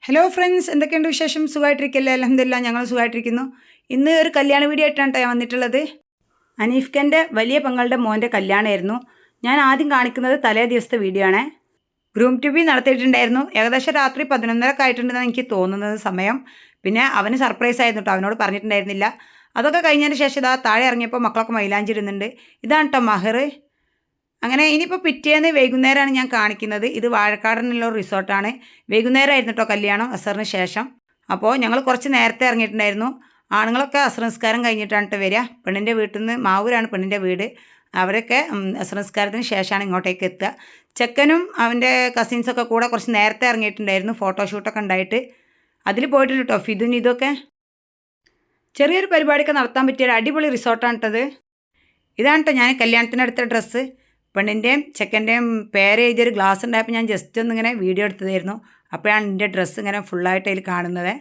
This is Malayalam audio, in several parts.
ഹലോ ഫ്രണ്ട്സ്, എന്തൊക്കെയുണ്ട് വിശേഷം? സുഖമായിട്ടിരിക്കല്ലേ? അൽഹംദുലില്ലാ, ഞങ്ങൾ സുഖമായിട്ടിരിക്കുന്നു. ഇന്ന് ഒരു കല്യാണ വീഡിയോ ആയിട്ടാണ് ഞാൻ വന്നിട്ടുള്ളത്. അനീഫ്ഖൻ്റെ വലിയ പെങ്ങളുടെ മോൻ്റെ കല്യാണമായിരുന്നു. ഞാൻ ആദ്യം കാണിക്കുന്നത് തലേ ദിവസത്തെ വീഡിയോ ആണ്. ഗ്രൂം ട്യൂബി നടത്തിയിട്ടുണ്ടായിരുന്നു. ഏകദേശം രാത്രി 11:30 ആയിട്ടുണ്ടെന്നാണ് എനിക്ക് തോന്നുന്നത് സമയം. പിന്നെ അവന് സർപ്രൈസ് ആയിരുന്നു കേട്ടോ, അവനോട് പറഞ്ഞിട്ടുണ്ടായിരുന്നില്ല. അതൊക്കെ കഴിഞ്ഞതിന് ശേഷം ഇതാ താഴെ ഇറങ്ങിയപ്പോൾ മക്കളൊക്കെ മൈലാഞ്ചി ഇടുന്നുണ്ട്. ഇതാണ് കേട്ടോ മഹർ. അങ്ങനെ ഇനിയിപ്പോൾ പിറ്റേന്ന് വൈകുന്നേരമാണ് ഞാൻ കാണിക്കുന്നത്. ഇത് വാഴക്കാടിനുള്ള റിസോർട്ടാണ്. വൈകുന്നേരമായിരുന്നു കേട്ടോ കല്യാണം, അസറിന് ശേഷം. അപ്പോൾ ഞങ്ങൾ കുറച്ച് നേരത്തെ ഇറങ്ങിയിട്ടുണ്ടായിരുന്നു. ആണുങ്ങളൊക്കെ അസർ നിസ്കാരം കഴിഞ്ഞിട്ടാണ് കേട്ടോ വരിക. പെണ്ണിൻ്റെ വീട്ടിൽ നിന്ന് മാവൂരാണ് പെണ്ണിൻ്റെ വീട്. അവരൊക്കെ അസർ നിസ്കാരത്തിന് ശേഷമാണ് ഇങ്ങോട്ടേക്ക് എത്തുക. ചെക്കനും അവൻ്റെ കസിൻസൊക്കെ കൂടെ കുറച്ച് നേരത്തെ ഇറങ്ങിയിട്ടുണ്ടായിരുന്നു, ഫോട്ടോഷൂട്ടൊക്കെ ഉണ്ടായിട്ട്. അതിൽ പോയിട്ടുണ്ട് കേട്ടോ ഫിദുൻ. ഇതൊക്കെ ചെറിയൊരു പരിപാടിയൊക്കെ നടത്താൻ പറ്റിയ ഒരു അടിപൊളി റിസോർട്ടാണ് കേട്ടത്. ഇതാണ് കേട്ടോ ഞാൻ കല്യാണത്തിനടുത്ത ഡ്രസ്സ്. പെണ്ണിൻ്റെയും ചെക്കൻ്റെയും പേര് എഴുതിയൊരു ഗ്ലാസ് ഉണ്ടായപ്പോൾ ഞാൻ ജസ്റ്റ് ഒന്നിങ്ങനെ വീഡിയോ എടുത്തതായിരുന്നു. അപ്പോഴാണ് എൻ്റെ ഡ്രസ്സ് ഇങ്ങനെ ഫുള്ളായിട്ട് അതിൽ കാണുന്നത്.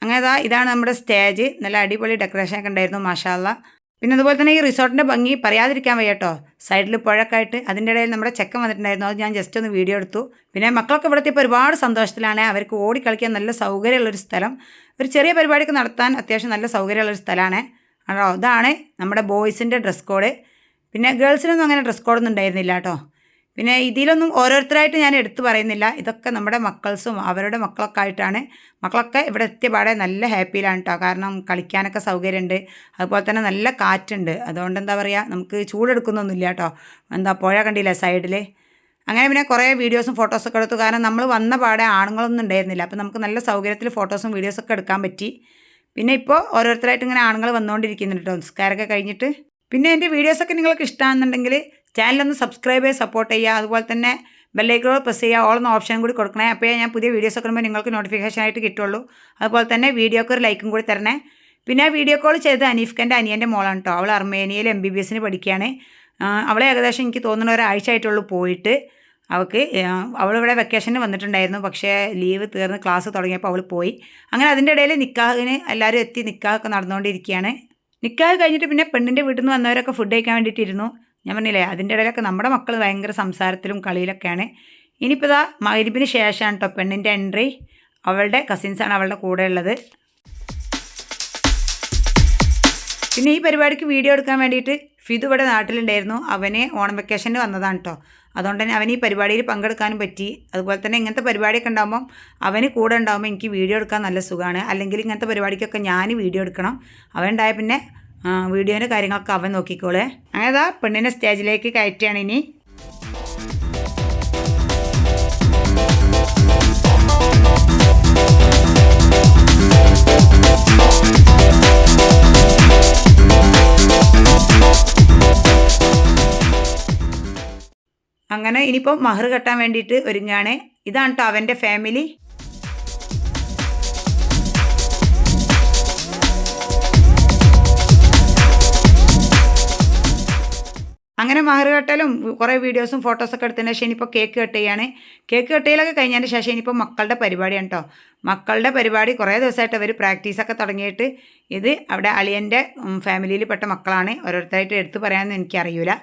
അങ്ങനെ ഇതാണ് നമ്മുടെ സ്റ്റേജ്. നല്ല അടിപൊളി ഡെക്കറേഷനൊക്കെ ഉണ്ടായിരുന്നു, മാഷാ അല്ലാ. പിന്നെ അതുപോലെ തന്നെ ഈ റിസോർട്ടിൻ്റെ ഭംഗി പറയാതിരിക്കാൻ വയ്യ കേട്ടോ. സൈഡിൽ പുഴയൊക്കെ ആയിട്ട് അതിൻ്റെ ഇടയിൽ നമ്മുടെ ചെക്കൻ വന്നിട്ടുണ്ടായിരുന്നു. അത് ഞാൻ ജസ്റ്റ് ഒന്ന് വീഡിയോ എടുത്തു. പിന്നെ മക്കളൊക്കെ ഇവിടെ എത്തിയപ്പോൾ ഒരുപാട് സന്തോഷത്തിലാണ്. അവർക്ക് ഓടിക്കളിക്കാൻ നല്ല സൗകര്യമുള്ളൊരു സ്ഥലം. ഒരു ചെറിയ പരിപാടിയൊക്കെ നടത്താൻ അത്യാവശ്യം നല്ല സൗകര്യമുള്ളൊരു സ്ഥലമാണ്. ആണോ, ഇതാണ് നമ്മുടെ ബോയ്സിൻ്റെ ഡ്രസ് കോഡ്. പിന്നെ ഗേൾസിനൊന്നും അങ്ങനെ ഡ്രസ് കോഡൊന്നും ഉണ്ടായിരുന്നില്ല കേട്ടോ. പിന്നെ ഇതിലൊന്നും ഓരോരുത്തരായിട്ട് ഞാൻ എടുത്തു പറയുന്നില്ല. ഇതൊക്കെ നമ്മുടെ മക്കൾസും അവരുടെ മക്കളൊക്കെ ആയിട്ടാണ്. മക്കളൊക്കെ ഇവിടെ എത്തിയ പാടെ നല്ല ഹാപ്പിയിലാണ് കേട്ടോ. കാരണം കളിക്കാനൊക്കെ സൗകര്യമുണ്ട്, അതുപോലെ തന്നെ നല്ല കാറ്റുണ്ട്. അതുകൊണ്ട് എന്താ പറയുക, നമുക്ക് ചൂടെടുക്കുന്നൊന്നുമില്ല കേട്ടോ. പുഴ കണ്ടില്ല സൈഡിൽ. അങ്ങനെ പിന്നെ കുറേ വീഡിയോസും ഫോട്ടോസൊക്കെ എടുത്തു. കാരണം നമ്മൾ വന്ന പാടെ ആണുങ്ങളൊന്നും ഉണ്ടായിരുന്നില്ല. അപ്പോൾ നമുക്ക് നല്ല സൗകര്യത്തിൽ ഫോട്ടോസും വീഡിയോസൊക്കെ എടുക്കാൻ പറ്റി. പിന്നെ ഇപ്പോൾ ഓരോരുത്തരായിട്ട് ഇങ്ങനെ ആണുങ്ങൾ വന്നുകൊണ്ടിരിക്കുന്നുണ്ട് കേട്ടോ, നിസ്കാരമൊക്കെ കഴിഞ്ഞിട്ട്. പിന്നെ എൻ്റെ വീഡിയോസൊക്കെ നിങ്ങൾക്ക് ഇഷ്ടമാണെന്നുണ്ടെങ്കിൽ ചാനലൊന്ന് സബ്സ്ക്രൈബ് ചെയ്ത് സപ്പോർട്ട് ചെയ്യുക. അതുപോലെ തന്നെ ബെല്ലൈക്കൺ പ്രസ് ചെയ്യുക, ഓൾ എന്ന ഓപ്ഷൻ കൂടി കൊടുക്കണേ. അപ്പോഴേ ഞാൻ പുതിയ വീഡിയോസൊക്കെ വരുമ്പോൾ നിങ്ങൾക്ക് നോട്ടിഫിക്കേഷൻ ആയിട്ട് കിട്ടുള്ളൂ. അതുപോലെ തന്നെ വീഡിയോക്ക് ഒരു ലൈക്കും കൂടി തരണേ. പിന്നെ വീഡിയോ കോൾ ചെയ്ത് അനീഫ്ഖൻ്റെ അനിയൻ്റെ മോളാണ് കേട്ടോ. അവൾ അർമേനിയയിൽ MBBS പഠിക്കുകയാണ്. അവളെ ഏകദേശം എനിക്ക് തോന്നുന്ന ഒരാഴ്ച ആയിട്ടുള്ളൂ പോയിട്ട്. അവളിവിടെ വെക്കേഷന് വന്നിട്ടുണ്ടായിരുന്നു. പക്ഷേ ലീവ് തീർന്ന് ക്ലാസ് തുടങ്ങിയപ്പോൾ അവൾ പോയി. അങ്ങനെ അതിൻ്റെ ഇടയിൽ നിക്കാഹിന് എല്ലാവരും എത്തി, നിക്കാഹൊക്കെ നടന്നുകൊണ്ടിരിക്കുകയാണ്. നിക്കാഹ് കഴിഞ്ഞിട്ട് പിന്നെ പെണ്ണിൻ്റെ വീട്ടിൽ നിന്ന് വന്നവരൊക്കെ ഫുഡ് കഴിക്കാൻ വേണ്ടിയിട്ടിരുന്നു. ഞാൻ പറഞ്ഞില്ലേ, അതിൻ്റെ ഇടയിലൊക്കെ നമ്മുടെ മക്കൾ ഭയങ്കര സംസാരത്തിലും കളിയിലൊക്കെയാണ്. ഇനിയിപ്പോൾ ഇതാ മഗ്‌രിബിന് ശേഷമാണ് കേട്ടോ പെണ്ണിൻ്റെ എൻട്രി. അവളുടെ കസിൻസാണ് അവളുടെ കൂടെ ഉള്ളത്. പിന്നെ ഈ പരിപാടിക്ക് വീഡിയോ എടുക്കാൻ വേണ്ടിയിട്ട് ഫിദു ഇവിടെ നാട്ടിലുണ്ടായിരുന്നു. അവന് ഓണം വെക്കേഷന് വന്നതാണ് കേട്ടോ. അതുകൊണ്ട് തന്നെ അവന് ഈ പരിപാടിയിൽ പങ്കെടുക്കാനും പറ്റി. അതുപോലെ തന്നെ ഇങ്ങനത്തെ പരിപാടിയൊക്കെ ഉണ്ടാകുമ്പം അവന് കൂടെ ഉണ്ടാകുമ്പോൾ എനിക്ക് വീഡിയോ എടുക്കാൻ നല്ല സുഖമാണ്. അല്ലെങ്കിൽ ഇങ്ങനത്തെ പരിപാടിക്കൊക്കെ ഞാൻ വീഡിയോ എടുക്കണം. അവനുണ്ടായ പിന്നെ വീഡിയോൻ്റെ കാര്യങ്ങളൊക്കെ അവൻ നോക്കിക്കോളേ. അങ്ങനെ പെണ്ണിനെ സ്റ്റേജിലേക്ക് കയറ്റുകയാണ് ഇനി. അങ്ങനെ ഇനിയിപ്പോൾ മഹർ കെട്ടാൻ വേണ്ടിയിട്ട് ഒരുങ്ങാണ്. ഇതാണ് കേട്ടോ അവൻ്റെ ഫാമിലി. അങ്ങനെ മഹർ കെട്ടലും കുറേ വീഡിയോസും ഫോട്ടോസൊക്കെ എടുത്തതിന് ശേഷം ഇനിയിപ്പോൾ കേക്ക് കട്ട് ചെയ്യാണ്. കേക്ക് കട്ട് ചെയ്യലൊക്കെ കഴിഞ്ഞതിന് ശേഷം ഇനിയിപ്പോൾ മക്കളുടെ പരിപാടിയാണ് കേട്ടോ. മക്കളുടെ പരിപാടി കുറേ ദിവസമായിട്ട് അവർ പ്രാക്ടീസൊക്കെ തുടങ്ങിയിട്ട്. ഇത് അവിടെ അളിയൻ്റെ ഫാമിലിയിൽ പെട്ട മക്കളാണ്. ഓരോരുത്തരായിട്ട് എടുത്ത് പറയാമെന്ന് എനിക്കറിയില്ല.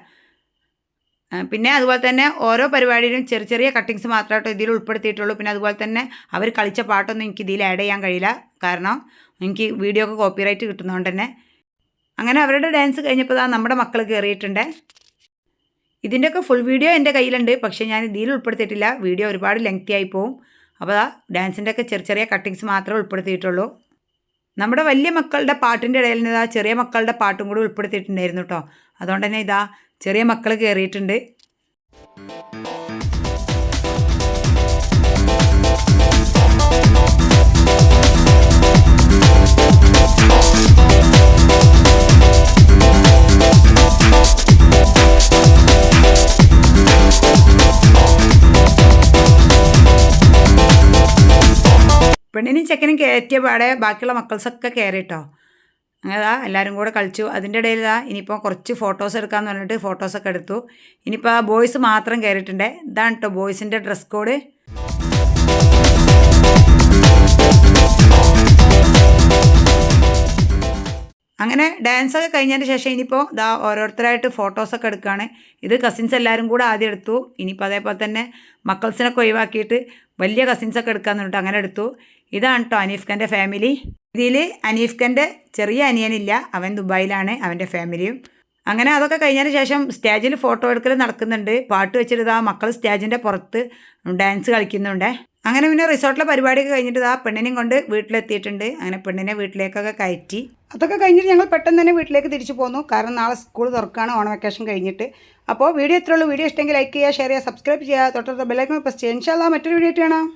പിന്നെ അതുപോലെ തന്നെ ഓരോ പരിപാടിയിലും ചെറിയ ചെറിയ കട്ടിങ്സ് മാത്രമായിട്ട് ഇതിൽ ഉൾപ്പെടുത്തിയിട്ടുള്ളൂ. പിന്നെ അതുപോലെ തന്നെ അവർ കളിച്ച പാട്ടൊന്നും എനിക്ക് ഇതിൽ ആഡ് ചെയ്യാൻ കഴിയില്ല. കാരണം എനിക്ക് വീഡിയോ ഒക്കെ കോപ്പിറൈറ്റ് കിട്ടുന്നതുകൊണ്ട് തന്നെ. അങ്ങനെ അവരുടെ ഡാൻസ് കഴിഞ്ഞപ്പോൾ നമ്മുടെ മക്കൾ കയറിയിട്ടുണ്ട്. ഇതിൻ്റെയൊക്കെ ഫുൾ വീഡിയോ എൻ്റെ കയ്യിലുണ്ട്, പക്ഷേ ഞാൻ ഇതിൽ ഉൾപ്പെടുത്തിയിട്ടില്ല. വീഡിയോ ഒരുപാട് ലെങ്തി ആയി പോവും. അപ്പോൾ ഡാൻസിൻ്റെ ഒക്കെ ചെറിയ ചെറിയ കട്ടിങ്സ് മാത്രമേ ഉൾപ്പെടുത്തിയിട്ടുള്ളൂ. നമ്മുടെ വലിയ മക്കളുടെ പാട്ടിൻ്റെ ഇടയിൽ നിന്ന് ചെറിയ മക്കളുടെ പാട്ടും കൂടി ഉൾപ്പെടുത്തിയിട്ടുണ്ടായിരുന്നു കേട്ടോ. അതുകൊണ്ട് തന്നെ ചെറിയ മക്കൾ കയറിയിട്ടുണ്ട്. പെണ്ണിനും ചെക്കനും കയറ്റിയ പാടെ ബാക്കിയുള്ള മക്കൾസൊക്കെ കയറിയിട്ടോ. അങ്ങനെ എല്ലാവരും കൂടെ കളിച്ചു. അതിൻ്റെ ഇടയിൽ ഇനിയിപ്പോൾ കുറച്ച് ഫോട്ടോസ് എടുക്കാമെന്ന് പറഞ്ഞിട്ട് ഫോട്ടോസൊക്കെ എടുത്തു. ഇനിയിപ്പോൾ ബോയ്സ് മാത്രം കയറിയിട്ടുണ്ട്. ഇതാണ് കേട്ടോ ബോയ്സിൻ്റെ ഡ്രസ് കോഡ്. അങ്ങനെ ഡാൻസൊക്കെ കഴിഞ്ഞതിന് ശേഷം ഇനിയിപ്പോൾ ഓരോരുത്തരായിട്ട് ഫോട്ടോസൊക്കെ എടുക്കുകയാണ്. ഇത് കസിൻസ് എല്ലാവരും കൂടെ ആദ്യം എടുത്തു. ഇനിയിപ്പോൾ അതേപോലെ തന്നെ മക്കൾസിനൊക്കെ ഒഴിവാക്കിയിട്ട് വലിയ കസിൻസൊക്കെ എടുക്കാമെന്ന് പറഞ്ഞിട്ട് അങ്ങനെ എടുത്തു. ഇതാണ് കേട്ടോ അനീഫ് ഖാൻ്റെ ഫാമിലി. ഇതിൽ അനീഫ് ഖാൻ്റെ ചെറിയ അനിയനില്ല, അവൻ ദുബായിലാണ്, അവൻ്റെ ഫാമിലിയും. അങ്ങനെ അതൊക്കെ കഴിഞ്ഞതിന് ശേഷം സ്റ്റേജിൽ ഫോട്ടോ എടുക്കൽ നടക്കുന്നുണ്ട്. പാട്ട് വെച്ചിട്ട് മക്കൾ സ്റ്റേജിൻ്റെ പുറത്ത് ഡാൻസ് കളിക്കുന്നുണ്ട്. അങ്ങനെ പിന്നെ റിസോർട്ടിലെ പരിപാടിയൊക്കെ കഴിഞ്ഞിട്ട് പെണ്ണിനെയും കൊണ്ട് വീട്ടിലെത്തിയിട്ടുണ്ട്. അങ്ങനെ പെണ്ണിനെ വീട്ടിലേക്കൊക്കെ കയറ്റി. അതൊക്കെ കഴിഞ്ഞിട്ട് ഞങ്ങൾ പെട്ടെന്ന് തന്നെ വീട്ടിലേക്ക് തിരിച്ചു പോന്നു. കാരണം നാളെ സ്കൂൾ തുറക്കുകയാണ്, ഓണം വെക്കേഷൻ കഴിഞ്ഞിട്ട്. അപ്പോൾ വീഡിയോ ഇത്രയുള്ളൂ. വീഡിയോ ഇഷ്ടമെങ്കിൽ ലൈക്ക് ചെയ്യുക, ഷെയർ ചെയ്യുക, സബ്സ്ക്രൈബ് ചെയ്യുക, തൊട്ടടുത്ത ബെല്ലൈക്കൺ പ്രസ് ചെയ്യുക. ഇൻഷാല്ലാ മറ്റൊരു വീഡിയോ ആയിട്ട് കാണാം.